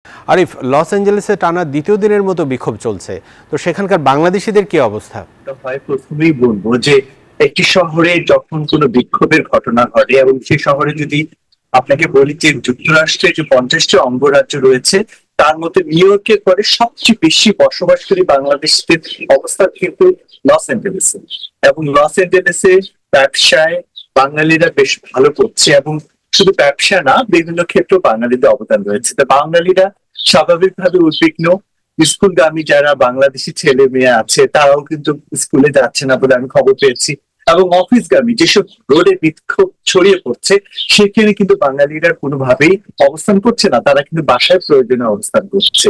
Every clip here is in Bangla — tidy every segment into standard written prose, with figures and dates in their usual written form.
আরিফ, লস অ্যাঞ্জেলেসে টানা দ্বিতীয় দিনের মতো বিক্ষোভ চলছে, তো সেখানকার বাংলাদেশিদের কি অবস্থা? প্রথমেই বলবো যে একটি শহরে যখন কোনো বিক্ষোভের ঘটনা ঘটে এবং সেই শহরে যদি আপনাকে বলি যে যুক্তরাষ্ট্রে যে 50টি অঙ্গরাজ্য রয়েছে তার মধ্যে নিউ ইয়র্কের পরে সবচেয়ে বেশি বসবাসকারী বাংলাদেশিদের অবস্থান কিন্তু লস অ্যাঞ্জেলেসে। এবং লস অ্যাঞ্জেলেসে ব্যবসায় বাঙালিরা বেশ ভালো করছে, এবং শুধু ব্যবসা না, বিভিন্ন ক্ষেত্রেও বাঙালিদের অবদান রয়েছে। তো বাঙালিরা স্বাভাবিকভাবে উদ্বিগ্ন। স্কুলগামী যারা বাংলাদেশি ছেলে মেয়ে আছে তারাও কিন্তু স্কুলে যাচ্ছে না বলে আমি খবর পেয়েছি, এবং অফিসগামী যেসব রোডে বিক্ষোভ ছড়িয়ে পড়ছে সেখানে কিন্তু বাঙালিরা কোনোভাবেই অবস্থান করছে না, তারা কিন্তু বাসায় প্রয়োজনে অবস্থান করছে।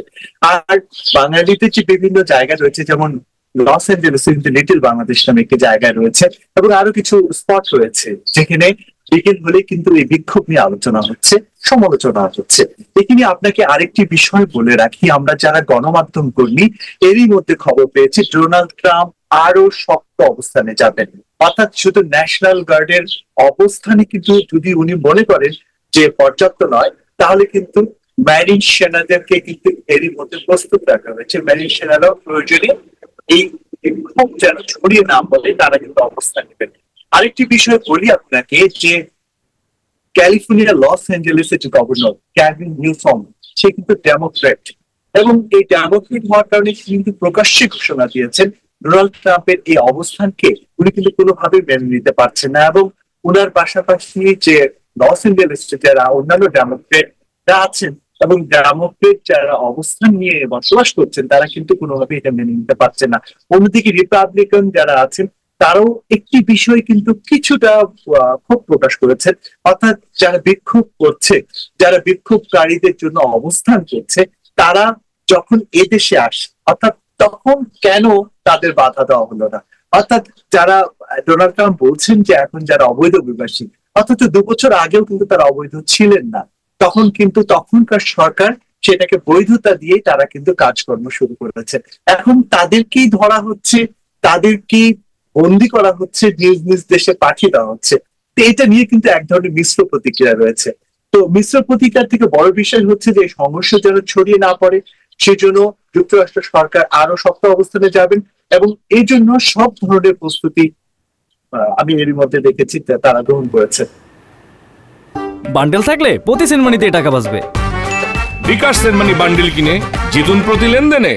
আর বাঙালিদের যে বিভিন্ন জায়গা রয়েছে, যেমন লস অ্যাঞ্জেলেসে কিন্তু লিটল বাংলাদেশ নামে একটি জায়গা রয়েছে, এবং আরো কিছু স্পট রয়েছে যেখানে বিকেল হলে কিন্তু এই বিক্ষোভ নিয়ে আলোচনা হচ্ছে, সমালোচনা হচ্ছে। এখানে আপনাকে আরেকটি বিষয় বলে রাখি, আমরা যারা গণমাধ্যম কর্মী এরই মধ্যে খবর পেয়েছি ডোনাল্ড ট্রাম্প আরো শক্ত অবস্থানে যাবেন। অর্থাৎ শুধু ন্যাশনাল গার্ডের অবস্থানে কিন্তু যদি উনি মনে করেন যে পর্যাপ্ত নয়, তাহলে কিন্তু ম্যারিন সেনাদেরকে কিন্তু এরই মধ্যে প্রস্তুত রাখা হয়েছে। ম্যারিন সেনারাও প্রয়োজনে এই বিক্ষোভ যেন ছড়িয়ে না পড়ে তারা কিন্তু অবস্থান নেবেন। আরেকটি বিষয় বলি আপনাকে যে ক্যালিফোর্নিয়া লস অ্যাঞ্জেলেসের যে গভর্নর ক্যাভিন নিউসম, সে কিন্তু ডেমোক্র্যাট, এবং এই ডেমোক্রেট হওয়ার কারণে কিন্তু প্রকাশ্যে ঘোষণা দিয়েছেন ডোনাল্ড ট্রাম্পের এই অবস্থানকে উনি কিন্তু কোনোভাবেই মেনে নিতে পারছেন না। এবং উনার পাশাপাশি যে লস অ্যাঞ্জেলেসে যারা অন্যান্য ডেমোক্রেটরা আছেন এবং ডেমোক্রেট যারা অবস্থান নিয়ে বসবাস করছেন তারা কিন্তু কোনোভাবে এটা মেনে নিতে পারছেন না। অন্যদিকে রিপাবলিকান যারা আছেন তারাও একটি বিষয় কিন্তু কিছুটা ক্ষোভ প্রকাশ করেছেন, অর্থাৎ যারা বিক্ষোভ করছে, যারা বিক্ষোভকারীদের জন্য অবস্থান করছে, তারা যখন এদেশে আসে অর্থাৎ তখন কেন তাদের বাধা দেওয়া হলো না। অর্থাৎ যারা ডোনাল্ড ট্রাম্প বলছেন যে এখন যারা অবৈধ অভিবাসী, অথচ 2 বছর আগেও কিন্তু তারা অবৈধ ছিলেন না, তখন কিন্তু তখনকার সরকার সেটাকে বৈধতা দিয়ে তারা কিন্তু কাজকর্ম শুরু করেছে। এখন তাদেরকেই ধরা হচ্ছে, তাদেরকেই বন্দি করা হচ্ছে, নিজ নিজ দেশে পাঠিয়ে দেওয়া হচ্ছে। তো এটা নিয়ে কিন্তু এক ধরনের মিশ্র প্রতিক্রিয়া রয়েছে। তো মিশ্র প্রতিক্রিয়ার থেকে বড় বিষয় হচ্ছে যে সংঘর্ষ যেন ছড়িয়ে না পড়ে, সেজন্য যুক্তরাষ্ট্র সরকার আরো শক্ত অবস্থানে যাবেন, এবং এই জন্য সব ধরনের প্রস্তুতি আমি এরই মধ্যে দেখেছি তারা গ্রহণ করেছে। বান্ডেল থাকলে প্রতি সেনমানিতে টাকা বাঁচবে। বিকাশ সেনমানি বান্ডেল কিনে জিতুন প্রতি লেনদেনে।